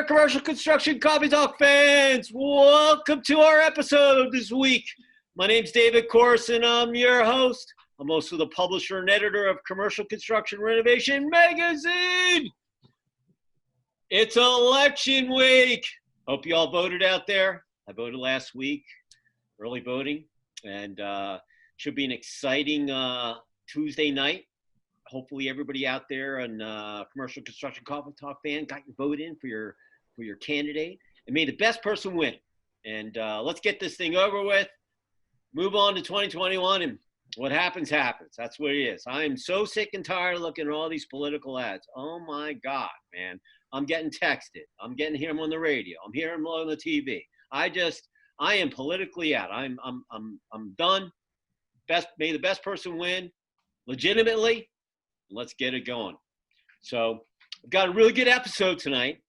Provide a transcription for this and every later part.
commercial construction coffee talk fans. Welcome to our episode this week. My name's David Corson. I'm your host. I'm also the publisher and editor of Commercial Construction Renovation magazine. It's election week. Hope you all voted out there. I voted last week, early voting, and should be an exciting Tuesday night. Hopefully everybody out there on Commercial Construction Coffee Talk fan got your vote in for your candidate, and may the best person win. And let's get this thing over with. Move on to 2021, and what happens, happens. That's what it is. I am so sick and tired of looking at all these political ads. Oh my God, man. I'm getting texted. I'm getting him on the radio. I'm hearing him on the TV. I am politically out. I'm done. May the best person win legitimately. Let's get it going. So I've got a really good episode tonight.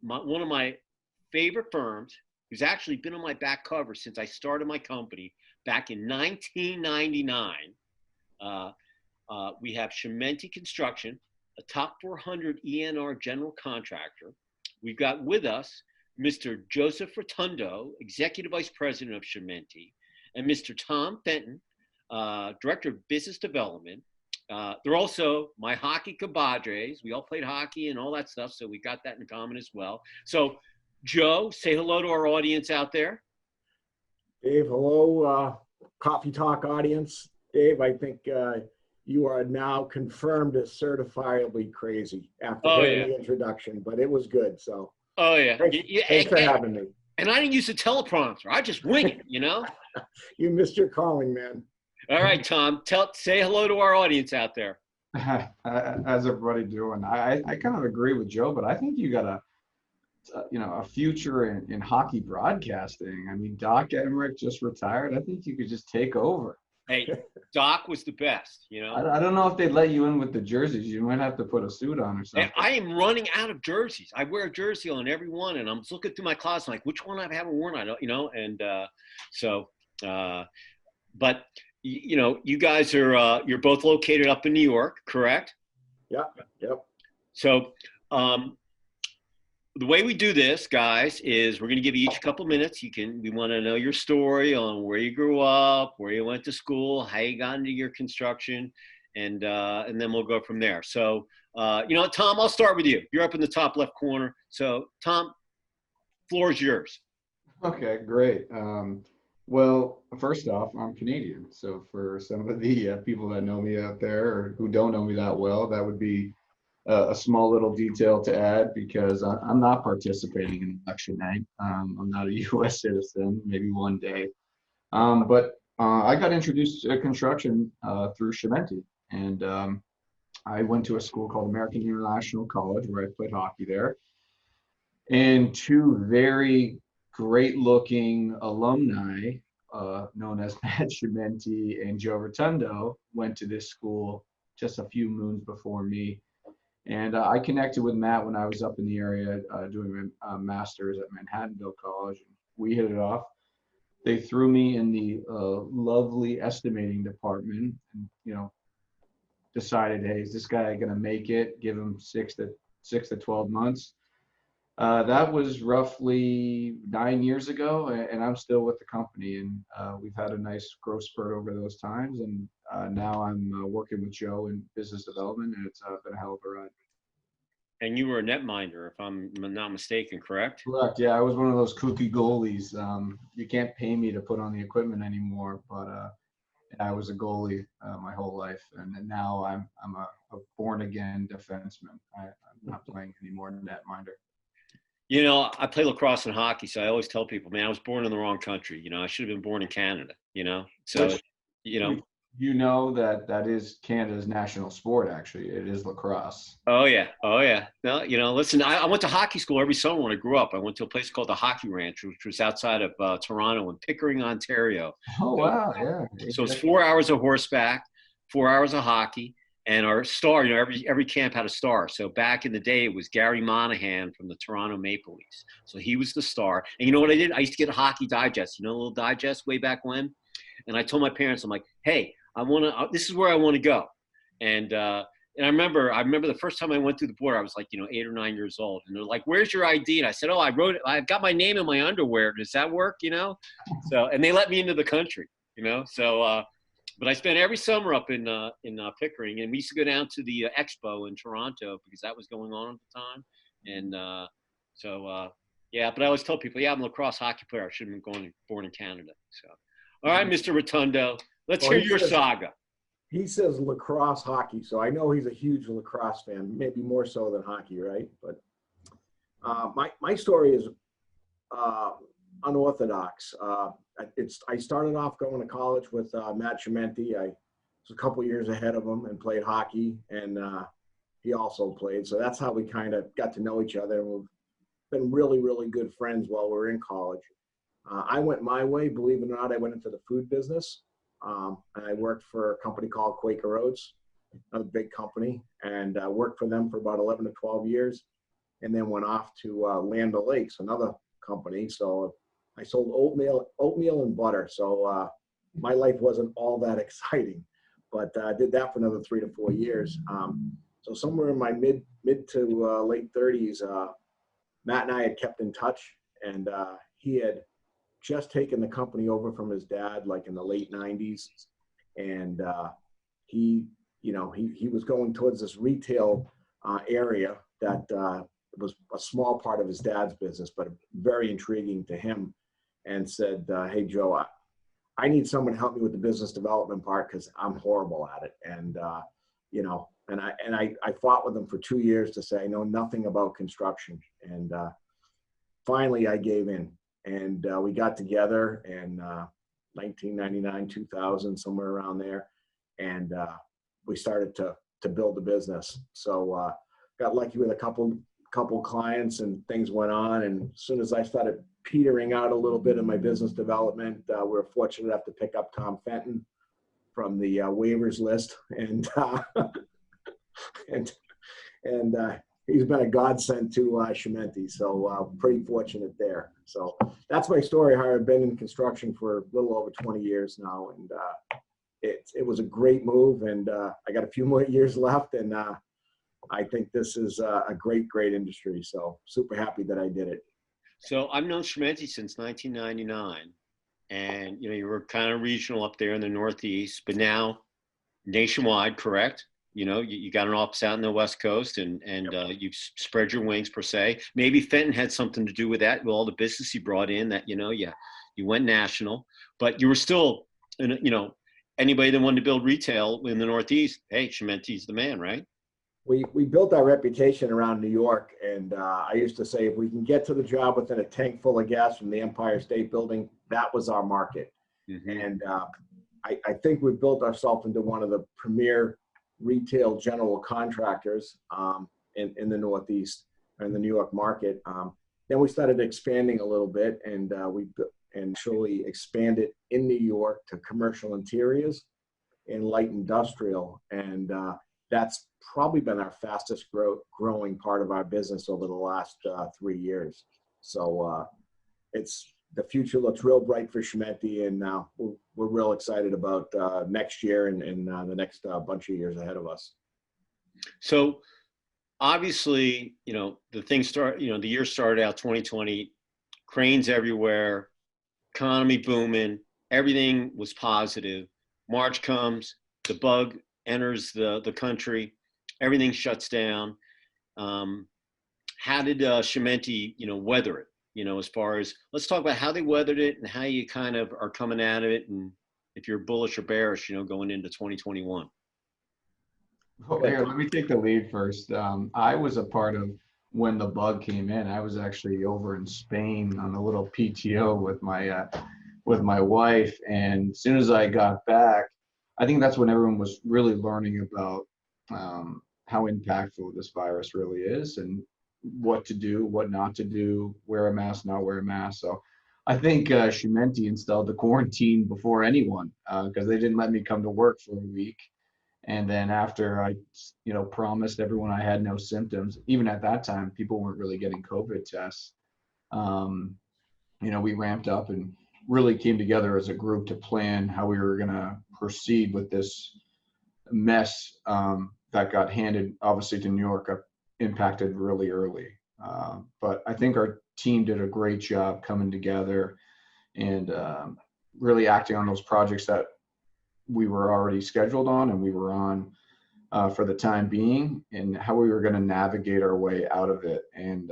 One of my favorite firms, who's actually been on my back cover since I started my company back in 1999. We have Schimenti Construction, a top 400 ENR general contractor. We've got with us Mr. Joseph Rotondo, Executive Vice President of Schimenti, and Mr. Tom Fenton, Director of Business Development. They're also my hockey compadres. We all played hockey and all that stuff, so we got that in common as well. So, Joe, say hello to our audience out there. Dave, hello, Coffee Talk audience. Dave, I think you are now confirmed as certifiably crazy after hearing the introduction, but it was good. So, thanks for having me. And I didn't use a teleprompter. I just wing it, you know? You missed your calling, man. All right, Tom, say hello to our audience out there. How's everybody doing? I kind of agree with Joe, but I think you got a future in hockey broadcasting. I mean, Doc Emmerich just retired. I think you could just take over. Hey, Doc was the best, you know? I don't know if they'd let you in with the jerseys. You might have to put a suit on or something. I am running out of jerseys. I wear a jersey on every one, and I'm just looking through my closet, like, which one I haven't worn? I don't, you know, and but you know, you guys are you're both located up in New York, correct? Yep. So the way we do this, guys, is we're going to give you each a couple minutes. We want to know your story on where you grew up, where you went to school, how you got into your construction, and then we'll go from there. So you know, Tom, I'll start with you. You're up in the top left corner. So Tom, floor is yours. Okay, great. Well, first off, I'm Canadian. So for some of the people that know me out there or who don't know me that well, that would be a small little detail to add because I'm not participating in election night. I'm not a U.S. citizen, maybe one day. But I got introduced to construction through Schimenti. And I went to a school called American International College where I played hockey there. And two very great-looking alumni, known as Matt Schimenti and Joe Rotondo, went to this school just a few moons before me. And I connected with Matt when I was up in the area doing my master's at Manhattanville College. We hit it off. They threw me in the lovely estimating department and, you know, decided, hey, is this guy going to make it? Give him 6 to 12 months. That was roughly 9 years ago, and I'm still with the company, and we've had a nice growth spurt over those times, and now I'm working with Joe in business development, and it's been a hell of a ride. And you were a netminder, if I'm not mistaken, correct? Correct, yeah, I was one of those kooky goalies. You can't pay me to put on the equipment anymore, but I was a goalie my whole life, and now I'm a born-again defenseman. I'm not playing anymore netminder. You know, I play lacrosse and hockey, so I always tell people, man, I was born in the wrong country. You know, I should have been born in Canada, you know? So, you know. You know that is Canada's national sport, actually. It is lacrosse. Oh, yeah. No, you know, listen, I went to hockey school every summer when I grew up. I went to a place called the Hockey Ranch, which was outside of Toronto in Pickering, Ontario. Oh, wow, yeah. So it's 4 hours of horseback, 4 hours of hockey. And our star, you know, every camp had a star. So back in the day, it was Gary Monahan from the Toronto Maple Leafs. So he was the star. And you know what I did? I used to get a hockey digest, you know, a little digest way back when. And I told my parents, I'm like, hey, this is where I want to go. And And I remember the first time I went through the border, I was like, 8 or 9 years old. And they're like, "Where's your ID?" And I said, "Oh, I wrote it. I've got my name in my underwear. Does that work?" So, and they let me into the country, So, but I spent every summer up in Pickering, and we used to go down to the expo in Toronto because that was going on at the time. And so, yeah, but I always tell people, yeah, I'm a lacrosse hockey player. I should have been born in Canada. So, all right, Mr. Rotondo, let's hear your saga. He says lacrosse hockey, so I know he's a huge lacrosse fan, maybe more so than hockey, right? But my story is unorthodox. I started off going to college with Matt Schimenti. I was a couple years ahead of him and played hockey, and he also played. So that's how we kind of got to know each other. And we've been really, really good friends while we were in college. I went my way, believe it or not. I went into the food business. And I worked for a company called Quaker Oats, a big company, and worked for them for about 11 to 12 years, and then went off to Land O'Lakes, another company. So I sold oatmeal and butter. So my life wasn't all that exciting, but I did that for another 3 to 4 years. So somewhere in my mid to late 30s, Matt and I had kept in touch, and he had just taken the company over from his dad, like in the late 90s. And he was going towards this retail area that was a small part of his dad's business, but very intriguing to him, and said, "Hey, Joe, I need someone to help me with the business development part because I'm horrible at it." And, I fought with him for 2 years to say, I know nothing about construction. And finally I gave in. And we got together in 1999, 2000, somewhere around there. And we started to build the business. So got lucky with a couple clients, and things went on. And as soon as I started petering out a little bit in my business development, we were fortunate enough to pick up Tom Fenton from the waivers list. And and he's been a godsend to Schimenti, so pretty fortunate there. So that's my story, how I've been in construction for a little over 20 years now, and it was a great move, and I got a few more years left, and I think this is a great industry, so super happy that I did it. So I've known Schimenti since 1999, and you were kind of regional up there in the Northeast, but now nationwide, correct? You got an office out in the West Coast, and Yep. You've spread your wings per se. Maybe Fenton had something to do with that, with all the business he brought in. That you went national, but you were still, anybody that wanted to build retail in the Northeast, hey, Schimenti's the man, right? We built our reputation around New York, and I used to say, if we can get to the job within a tank full of gas from the Empire State Building, that was our market. Mm-hmm. And I think we've built ourselves into one of the premier retail general contractors in the Northeast and the New York market. Then we started expanding a little bit, and we actually expanded in New York to commercial interiors and light industrial. And that's probably been our fastest growing part of our business over the last 3 years. So the future looks real bright for Schimenti, and we're real excited about next year and the next bunch of years ahead of us. So obviously, the year started out 2020, cranes everywhere, economy booming, everything was positive. March comes, the bug enters the country, everything shuts down. How did Schimenti, weather it? As far as, let's talk about how they weathered it and how you kind of are coming out of it, and if you're bullish or bearish, going into 2021. Well, here, let me take the lead first. I was a part of when the bug came in. I was actually over in Spain on a little PTO with my wife, and as soon as I got back, I think that's when everyone was really learning about how impactful this virus really is, and what to do, what not to do, wear a mask, not wear a mask. So I think Schimenti installed the quarantine before anyone, because they didn't let me come to work for a week. And then after I, promised everyone I had no symptoms, even at that time, people weren't really getting COVID tests. We ramped up and really came together as a group to plan how we were going to proceed with this mess that that got handed obviously to New York got impacted really early. But I think our team did a great job coming together and really acting on those projects that we were already scheduled on and we were on for the time being, and how we were going to navigate our way out of it and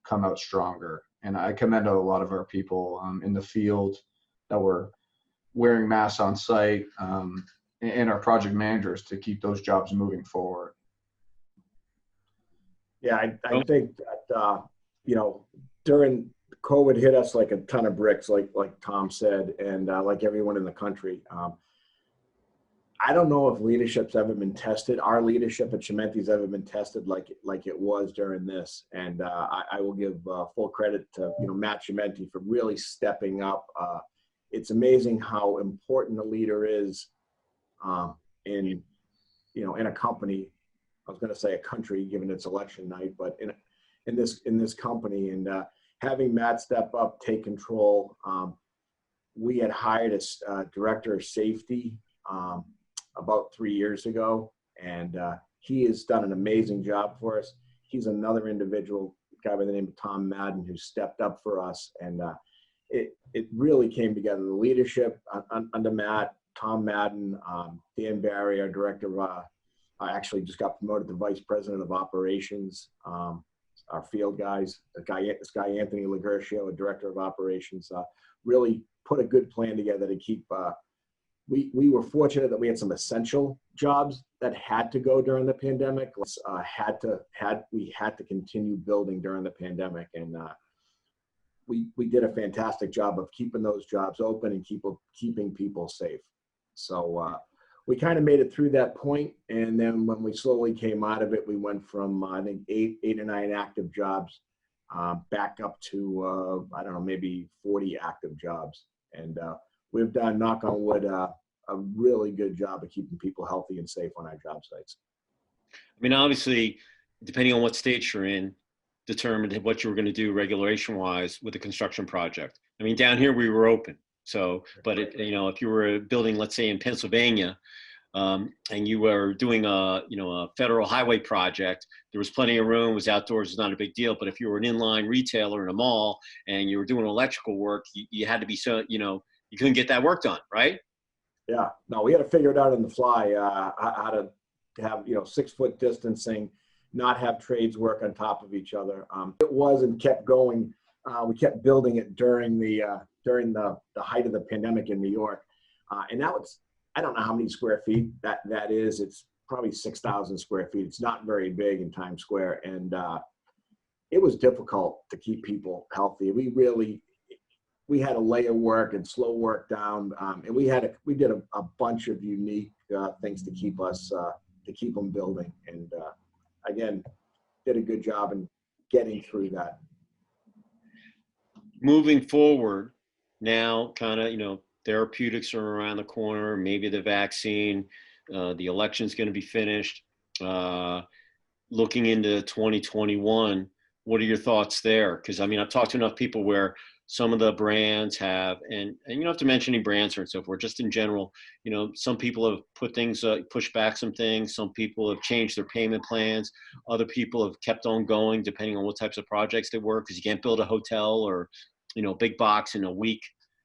come out stronger. And I commend a lot of our people in the field that were wearing masks on site, and our project managers to keep those jobs moving forward. Yeah, I think that, during COVID hit us like a ton of bricks, like Tom said, and like everyone in the country. I don't know if leadership's ever been tested. Our leadership at Schimenti's ever been tested like it was during this. And I will give full credit to, Matt Schimenti for really stepping up. It's amazing how important a leader is in a company. I was going to say a country, given it's election night, but in this company, and having Matt step up, take control. We had hired a director of safety about 3 years ago, and he has done an amazing job for us. He's another individual, guy by the name of Tom Madden, who stepped up for us, and it really came together. The leadership under Matt, Tom Madden, Dan Barry, our director of, I actually just got promoted to vice president of operations. Our field guys, this guy Anthony Lagercio, a director of operations, really put a good plan together to keep. We were fortunate that we had some essential jobs that had to go during the pandemic. We had to continue building during the pandemic, and we did a fantastic job of keeping those jobs open and keeping people safe. So we kind of made it through that point, and then when we slowly came out of it, we went from I think eight or nine active jobs back up to I don't know, maybe 40 active jobs, and we've done, knock on wood, a really good job of keeping people healthy and safe on our job sites. I mean, obviously, depending on what state you're in, determined what you were going to do regulation-wise with the construction project. I mean, down here we were open. So, but if you were building, let's say in Pennsylvania, and you were doing a federal highway project, there was plenty of room, it was outdoors, it's not a big deal. But if you were an inline retailer in a mall and you were doing electrical work, you had to be you couldn't get that work done, right? Yeah, no, we had to figure it out on the fly, how to have 6 foot distancing, not have trades work on top of each other. It was and kept going. We kept building it during the height of the pandemic in New York, and that was, I don't know how many square feet that is. It's probably 6,000 square feet. It's not very big in Times Square, and it was difficult to keep people healthy. We had to layer work and slow work down, and we did a bunch of unique things to keep them building, and again, did a good job in getting through that. Moving forward now, kind of, therapeutics are around the corner, maybe the vaccine, the election's going to be finished. Looking into 2021, what are your thoughts there? Because, I mean, I've talked to enough people where some of the brands have, and you don't have to mention any brands or so forth, just in general, some people have pushed back some things. Some people have changed their payment plans. Other people have kept on going depending on what types of projects they were, because you can't build a hotel or, big box in a week,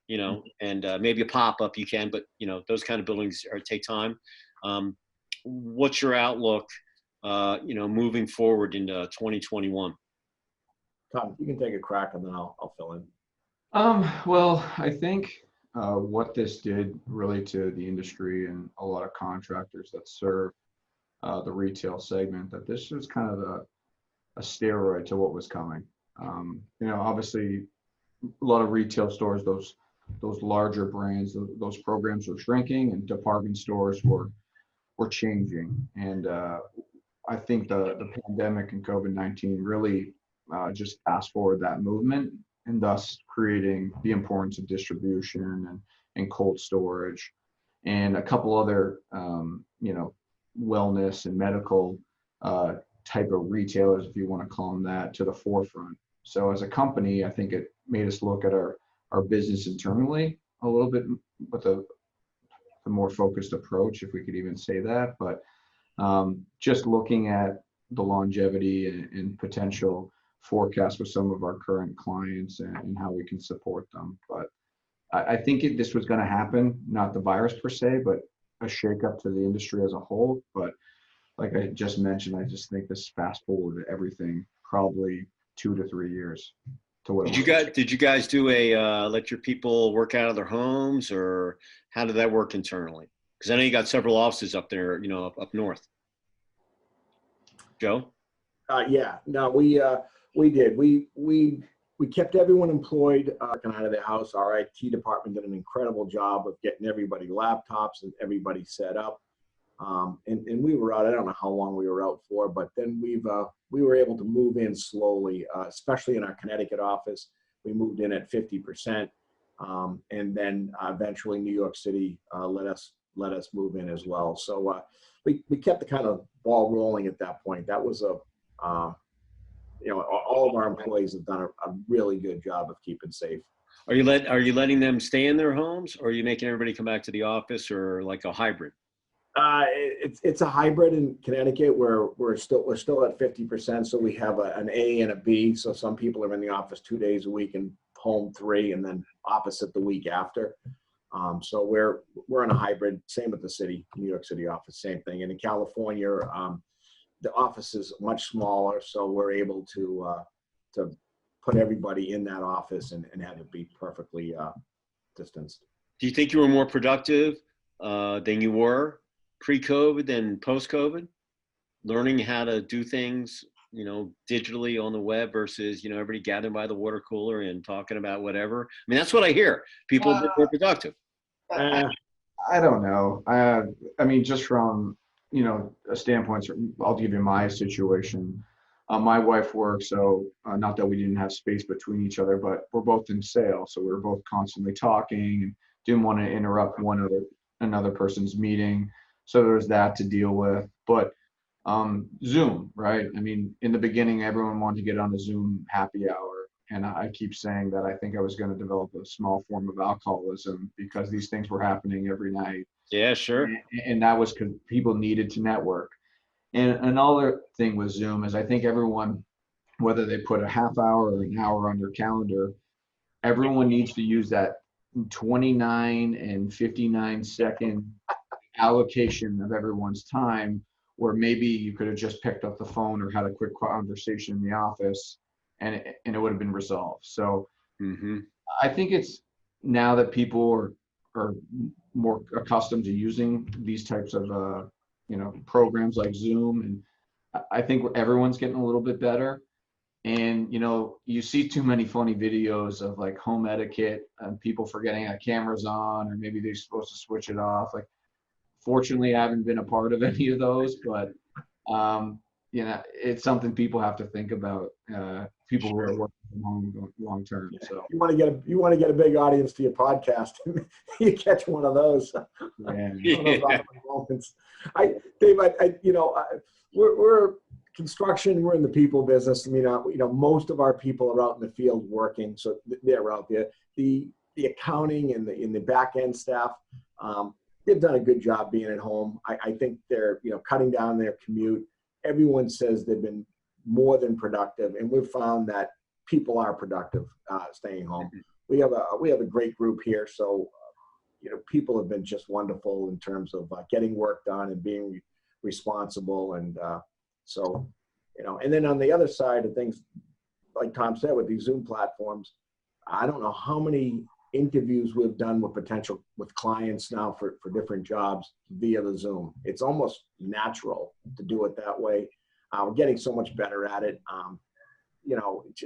and maybe a pop-up you can, but, those kind of buildings take time. What's your outlook, moving forward into 2021? Tom, you can take a crack and then I'll fill in. Well, I think what this did really to the industry and a lot of contractors that serve the retail segment, that this was kind of a steroid to what was coming. Obviously, a lot of retail stores, those larger brands, those programs were shrinking, and department stores were changing. And I think the pandemic and COVID-19 really just fast forward that movement, and thus creating the importance of distribution and cold storage and a couple other, wellness and medical type of retailers, if you want to call them that, to the forefront. So as a company, I think it made us look at our business internally a little bit with a more focused approach, if we could even say that. But just looking at the longevity and potential forecast with some of our current clients and how we can support them. But I think this was going to happen, not the virus per se, but a shakeup to the industry as a whole. But like I just mentioned, I just think this fast forward everything probably 2 to 3 years to what Did you guys do a let your people work out of their homes, or how did that work internally? Because I know you got several offices up there, up north. Joe? Yeah, no, we did. We kept everyone employed working out of their house. Our IT department did an incredible job of getting everybody laptops and everybody set up. And we were out, I don't know how long we were out for, but then we were able to move in slowly, especially in our Connecticut office. We moved in at 50%. And then eventually New York City let us move in as well. So we kept the kind of ball rolling at that point. That was all of our employees have done a really good job of keeping safe. Are you letting them stay in their homes, or are you making everybody come back to the office, or like a hybrid? It's a hybrid in Connecticut where we're still at 50%. So we have an A and a B. So some people are in the office 2 days a week and home 3, and then opposite the week after. So we're in a hybrid. Same with the city, New York City office, same thing. And in California, the office is much smaller, so we're able to put everybody in that office and have it be perfectly distanced. Do you think you were more productive than you were pre-COVID than post-COVID? Learning how to do things, digitally on the web versus, everybody gathering by the water cooler and talking about whatever. I mean, that's what I hear. People have been more productive. I don't know. I mean, just from, a standpoint, I'll give you my situation. My wife works, so not that we didn't have space between each other, but we're both in sales. So we were both constantly talking and didn't want to interrupt another person's meeting. So there was that to deal with. But Zoom, right? I mean, in the beginning, everyone wanted to get on the Zoom happy hour. And I keep saying that I think I was going to develop a small form of alcoholism because these things were happening every night. Yeah, sure. And that was because people needed to network. And another thing with Zoom is I think everyone, whether they put a half hour or an hour on their calendar, everyone needs to use that 29 and 59 second allocation of everyone's time, where maybe you could have just picked up the phone or had a quick conversation in the office and it would have been resolved. So I think it's now that people are more accustomed to using these types of programs like Zoom, and I think everyone's getting a little bit better. And you see too many funny videos of like home etiquette and people forgetting that camera's on, or maybe they're supposed to switch it off. Like, fortunately, I haven't been a part of any of those, but it's something people have to think about. People who are working from home long term. So you want to get a big audience to your podcast. You catch one of those. Moments. Dave, we're construction. We're in the people business. I mean, most of our people are out in the field working, so they're out there. The accounting and the back end staff, they've done a good job being at home. I think they're cutting down their commute. Everyone says they've been more than productive, and we've found that people are productive staying home. We have a great group here, so people have been just wonderful in terms of getting work done and being responsible, and and then on the other side of things, like Tom said, with these Zoom platforms, I don't know how many interviews we've done with clients now for different jobs via the Zoom. It's almost natural to do it that way. We're getting so much better at it.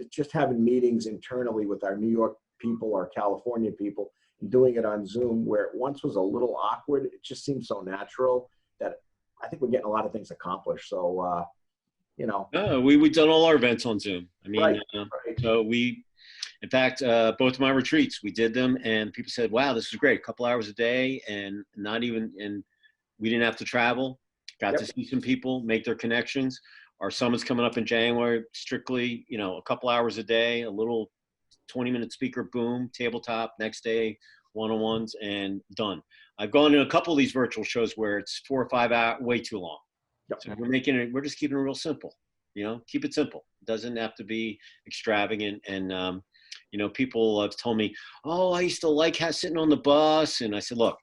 Just having meetings internally with our New York people, our California people, and doing it on Zoom, where it once was a little awkward, it just seems so natural that I think we're getting a lot of things accomplished. So, we've done all our events on Zoom. I mean, right. So in fact, both of my retreats, we did them, and people said, wow, this is great. A couple hours a day, and we didn't have to travel. Got to see some people, make their connections. Our summit's coming up in January, strictly, a couple hours a day, a little 20-minute speaker, boom, tabletop, next day, one-on-ones, and done. I've gone to a couple of these virtual shows where it's 4 or 5 hours, way too long. Yep. So we're just keeping it real simple. Keep it simple. It doesn't have to be extravagant. And people have told me, oh, I used to like sitting on the bus. And I said, look,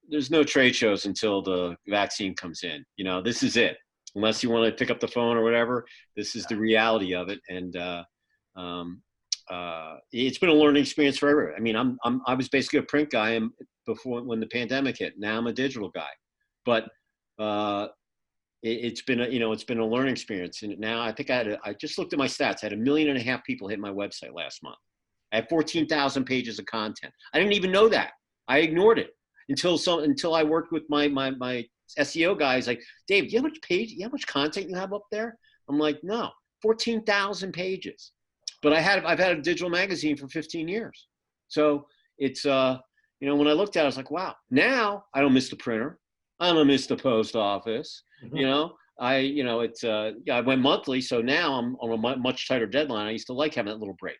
there's no trade shows until the vaccine comes in. This is it. Unless you want to pick up the phone or whatever, this is the reality of it. And it's been a learning experience for everyone. I mean, I was basically a print guy before when the pandemic hit. Now I'm a digital guy, but it's been a learning experience. And now I think I just looked at my stats. I had 1.5 million people hit my website last month. I have 14,000 pages of content. I didn't even know that. I ignored it until I worked with my SEO guys. Like, Dave, do you have how much content you have up there? I'm like, no, 14,000 pages. But I've had a digital magazine for 15 years. So it's, when I looked at it, I was like, wow, now I don't miss the printer. I don't miss the post office. Mhm. I went monthly. So now I'm on a much tighter deadline. I used to like having that little break.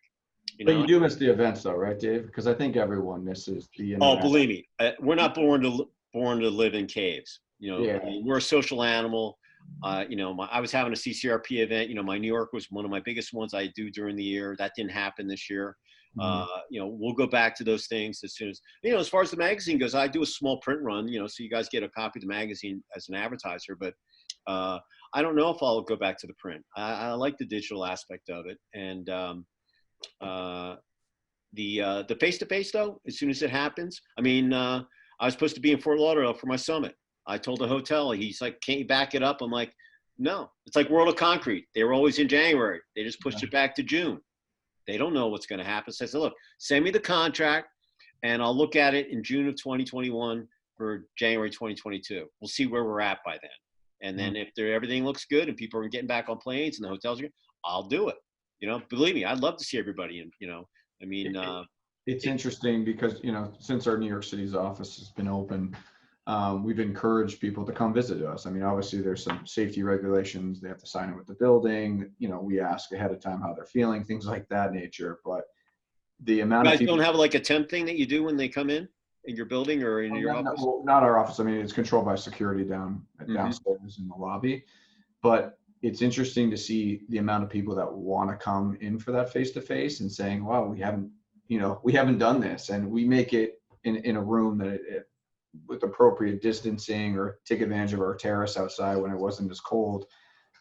But you do miss the events though, right, Dave? Because I think everyone misses the Oh, interaction. believe me, we're not born to live in caves. Yeah. I mean, we're a social animal. I was having a CCRP event. My New York was one of my biggest ones I do during the year. That didn't happen this year. We'll go back to those things as soon as far as the magazine goes. I do a small print run, so you guys get a copy of the magazine as an advertiser, but I don't know if I'll go back to the print. I like the digital aspect of it. And the face-to-face though, as soon as it happens, I mean, I was supposed to be in Fort Lauderdale for my summit. I told the hotel, he's like, can't you back it up? I'm like, no. It's like World of Concrete. They were always in January. They just pushed it back to June. They don't know what's going to happen. So I said, look, send me the contract and I'll look at it in June of 2021 for January 2022. We'll see where we're at by then. And then if everything looks good and people are getting back on planes and the hotels are good, I'll do it. Believe me, I'd love to see everybody. And, it's interesting because, since our New York City's office has been open, we've encouraged people to come visit us. I mean, obviously there's some safety regulations. They have to sign in with the building. We ask ahead of time how they're feeling, things like that nature. But the amount you of guys people don't have like a temp thing that you do when they come in your building or in your office? Not our office. I mean, it's controlled by security downstairs in the lobby. But it's interesting to see the amount of people that want to come in for that face-to-face and saying, wow, we haven't done this. And we make it in a room that with appropriate distancing or take advantage of our terrace outside when it wasn't as cold.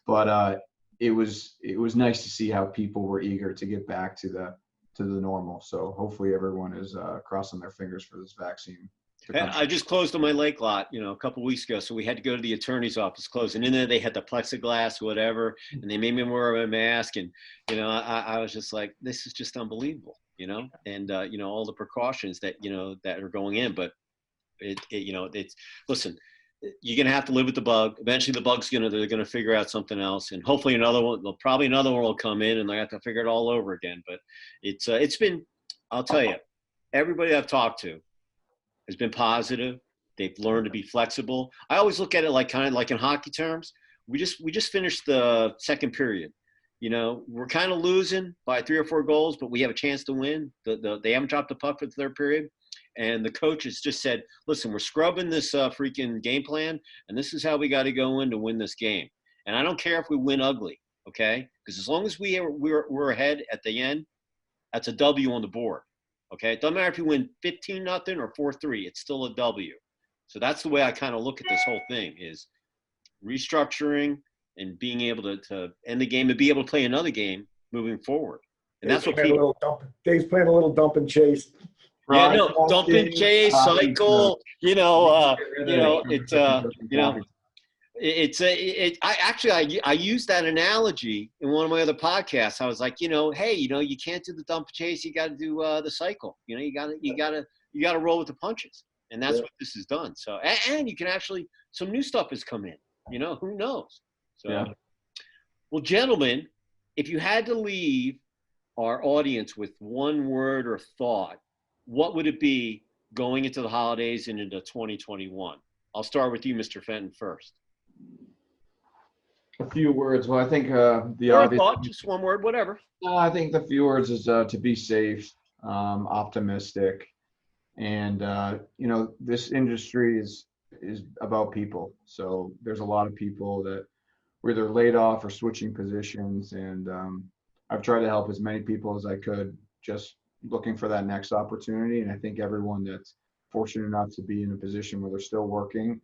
But it was nice to see how people were eager to get back to the normal. So hopefully everyone is crossing their fingers for this vaccine. I just closed on my lake lot, a couple of weeks ago. So we had to go to the attorney's office close. And in there, they had the plexiglass, whatever. And they made me wear a mask. And, I was just like, this is just unbelievable, and, all the precautions that, that are going in. But it's, listen, you're going to have to live with the bug. Eventually the bug's they're going to figure out something else. And hopefully another one will come in and they have to figure it all over again. But it's been, I'll tell you, everybody I've talked to has been positive. They've learned to be flexible. I always look at it like kind of like in hockey terms. We just finished the second period. We're kind of losing by 3 or 4 goals, but we have a chance to win. They haven't dropped the puck for the third period. And the coaches just said, listen, we're scrubbing this freaking game plan, and this is how we got to go in to win this game. And I don't care if we win ugly, okay? Because as long as we're ahead at the end, that's a W on the board. Okay, it doesn't matter if you win 15-0 or 4-3, it's still a W. So that's the way I kind of look at this whole thing is restructuring and being able to end the game and be able to play another game moving forward. And that's what people. Dave's playing a little dump and chase. Yeah, no, dump and chase, cycle. I used that analogy in one of my other podcasts. I was like, hey, you can't do the dump chase. You got to do the cycle. You got to roll with the punches, and that's what this has done. So, and you can actually some new stuff has come in. Who knows? So, yeah. Well, gentlemen, if you had to leave our audience with one word or thought, what would it be going into the holidays and into 2021? I'll start with you, Mr. Fenton, first. A few words. Well, I think the or obvious. Thought, just one word, whatever. I think the few words is to be safe, optimistic, and this industry is about people. So there's a lot of people that were either laid off or switching positions, and I've tried to help as many people as I could, just looking for that next opportunity. And I think everyone that's fortunate enough to be in a position where they're still working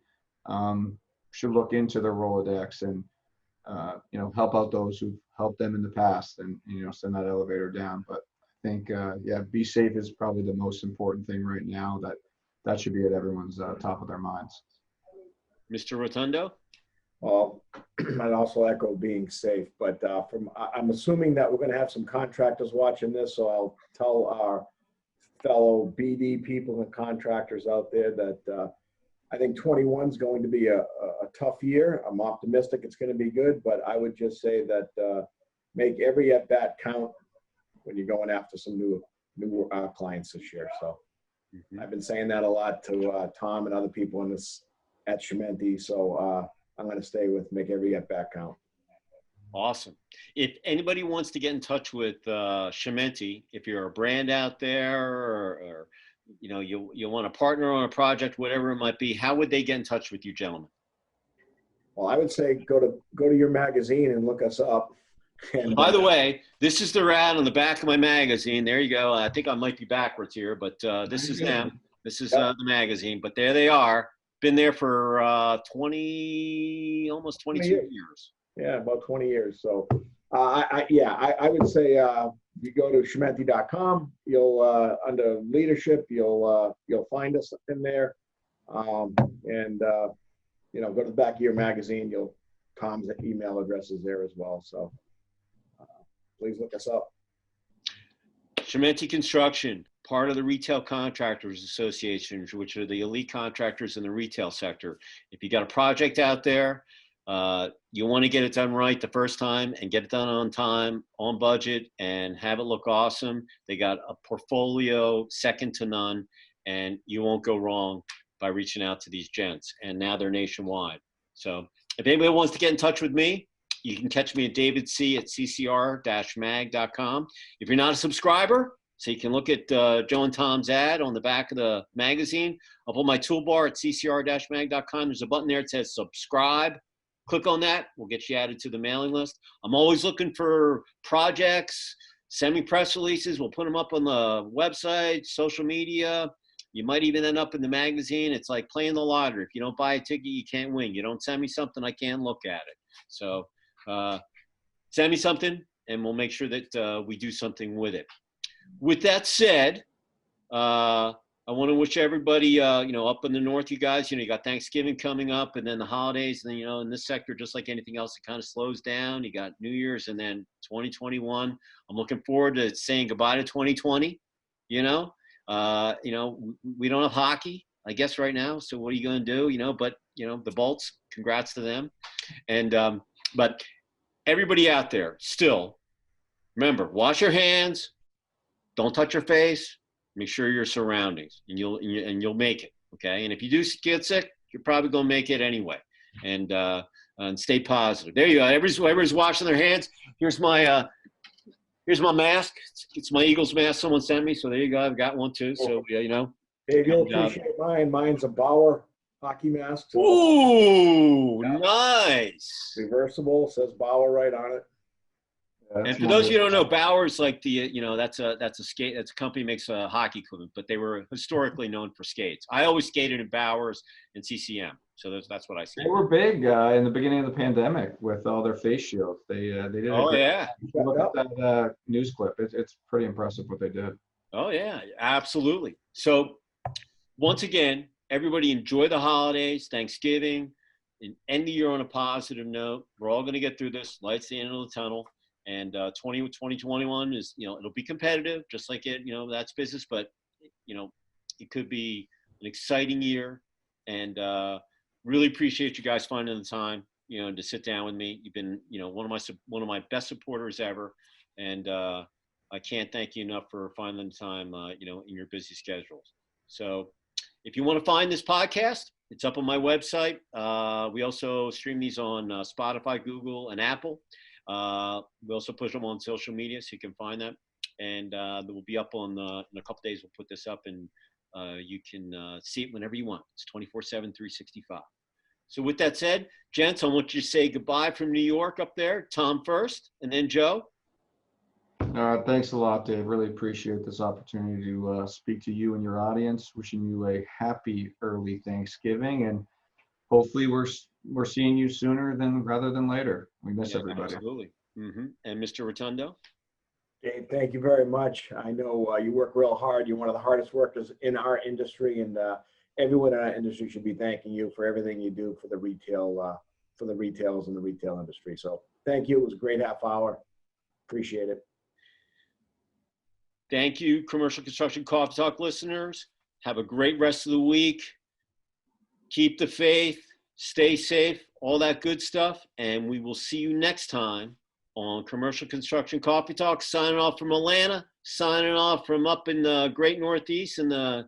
should look into their Rolodex and help out those who've helped them in the past, and send that elevator down. But I think be safe is probably the most important thing right now. That should be at everyone's top of their minds. Mr. Rotondo? Well, I'd also echo being safe, but I'm assuming that we're going to have some contractors watching this, so I'll tell our fellow BD people and contractors out there that I think 21 is going to be a tough year. I'm optimistic it's going to be good, but I would just say that make every at-bat count when you're going after some new clients this year. So I've been saying that a lot to Tom and other people in this at Schimenti. So I'm going to stay with make every at-bat count. Awesome. If anybody wants to get in touch with Schimenti, if you're a brand out there, or you want to partner on a project, whatever it might be, how would they get in touch with you, gentlemen? Well, I would say go to your magazine and look us up. And by the way, this is the ad on the back of my magazine. There you go. I think I might be backwards here, but this is them. This is the magazine. But there they are. Been there for almost 22 years. Yeah, about 20 years. So, I would say you go to Schimenti.com. You'll under leadership, you'll find us in there, and go to the back of your magazine. Tom's email address is there as well. So, please look us up. Schimenti Construction, part of the Retail Contractors Association, which are the elite contractors in the retail sector. If you got a project out there, you want to get it done right the first time and get it done on time, on budget, and have it look awesome. They got a portfolio second to none, and you won't go wrong by reaching out to these gents. And now they're nationwide. So if anybody wants to get in touch with me, you can catch me at davidc@ccr-mag.com. If you're not a subscriber, so you can look at Joe and Tom's ad on the back of the magazine. Up on my toolbar at ccr-mag.com, there's a button there that says subscribe. Click on that. We'll get you added to the mailing list. I'm always looking for projects, send me press releases. We'll put them up on the website, social media. You might even end up in the magazine. It's like playing the lottery. If you don't buy a ticket, you can't win. You don't send me something, I can't look at it. So send me something, and we'll make sure that we do something with it. With that said, I want to wish everybody, up in the north, you guys, you got Thanksgiving coming up, and then the holidays, and then, in this sector, just like anything else, it kind of slows down. You got New Year's, and then 2021. I'm looking forward to saying goodbye to 2020. We don't have hockey, I guess, right now. So what are you going to do? But the Bolts, congrats to them. And but everybody out there, still remember, wash your hands, don't touch your face, make sure your surroundings, and you'll make it. Okay. And if you do get sick, you're probably going to make it anyway. And stay positive. There you go. Everybody's washing their hands. Here's my mask. It's my Eagles mask someone sent me. So there you go. I've got one too. So Dave, you'll appreciate mine. Mine's a Bauer hockey mask. So ooh, nice. Reversible, says Bauer right on it. And for those of you who don't know, Bauer's like that's a company that makes a hockey equipment, but they were historically known for skates. I always skated in Bauer's and CCM, so that's what I see. They were big in the beginning of the pandemic with all their face shields. They did. Oh yeah. Look at that news clip. It's pretty impressive what they did. Oh yeah, absolutely. So once again, everybody enjoy the holidays, Thanksgiving, and end the year on a positive note. We're all going to get through this. Light's the end of the tunnel. And 2021 is, it'll be competitive, just like it, that's business, but, it could be an exciting year. And really appreciate you guys finding the time, to sit down with me. You've been, one of my best supporters ever. And I can't thank you enough for finding the time, in your busy schedules. So if you want to find this podcast, it's up on my website. We also stream these on Spotify, Google, and Apple. We also push them on social media, so you can find them. And they will be up on in a couple days. We'll put this up in you can see it whenever you want. It's 24/7, 365. So with that said, gents, I want you to say goodbye from New York up there. Tom first, and then Joe. Thanks a lot, Dave. Really appreciate this opportunity to speak to you and your audience. Wishing you a happy early Thanksgiving, and hopefully we're seeing you sooner rather than later. We miss everybody. Absolutely. And Mr. Rotondo. Dave, thank you very much. I know you work real hard. You're one of the hardest workers in our industry, and everyone in our industry should be thanking you for everything you do for the retail, for the retailers in the retail industry. So thank you. It was a great half hour. Appreciate it. Thank you, Commercial Construction Coffee Talk listeners. Have a great rest of the week. Keep the faith, stay safe, all that good stuff. And we will see you next time on Commercial Construction Coffee Talk. Signing off from Atlanta, signing off from up in the great Northeast in the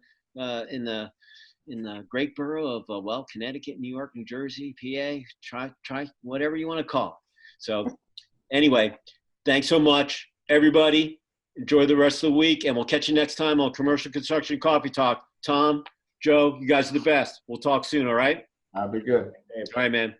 great borough of, Connecticut, New York, New Jersey, PA, try whatever you want to call it. So anyway, thanks so much, everybody. Enjoy the rest of the week, and we'll catch you next time on Commercial Construction Coffee Talk. Tom, Joe, you guys are the best. We'll talk soon, all right? I'll be good. All right, man.